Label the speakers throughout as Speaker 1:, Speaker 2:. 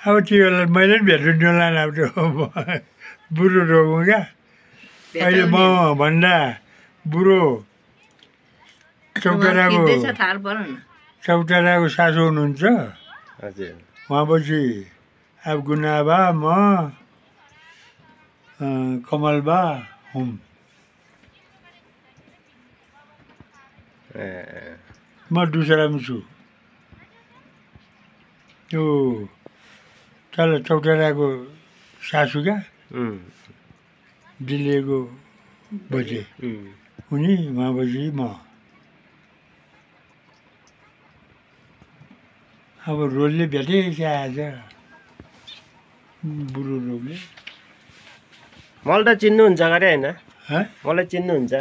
Speaker 1: अब त्यो बेला मैले पनि भेट्नु नलान अब त्यो बुढो रोगमा क्या अहिले म भन्दा बुढो चौताराको सासू हुनुहुन्छ उहाँपछि अब गुनाबा म कमलबा हुँ म दुसरामा छु त्यो तल चौताराको सासू क्या दिल्लीको बजे उनी उहाँपछि म अब रोलले भेटेछ आज बुढो रोगले
Speaker 2: मलाई त चिन्नुहुन्छ अरे होइन मलाई चिन्नुहुन्छ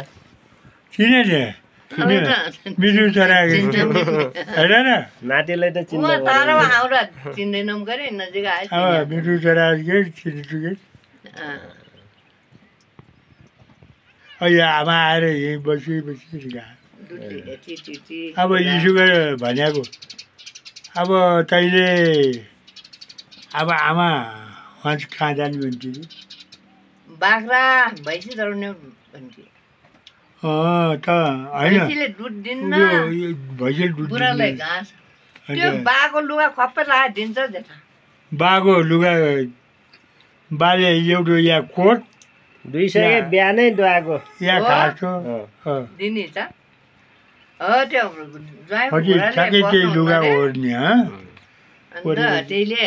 Speaker 1: चिने मिठो छोरा होइन र
Speaker 2: नातिलाई त चिन्नु
Speaker 1: अब मिठो छोरा चिन्छु अहिले आमा आएर यहीँ बसी अब यीशुको भनेको अब तैँले अब आमा उहाँ कहाँ जाने भन्थ्यो
Speaker 3: बाख्रा भैँसी चराउने भन्थ्यो
Speaker 1: त होइन भैँसी दुध
Speaker 3: बुढालाई घाँस त्यो बाको लुगा खप्पै लगाएर दिन्छ जेठा
Speaker 1: बाको लुगा बाले एउटा या कोट
Speaker 2: 200 बिहानै दुआको
Speaker 1: या घाँस
Speaker 3: दिने छ हो त्यो
Speaker 1: ठ्याक्कै त्यही लुगा ओर्ने
Speaker 3: अन्त त्यहीले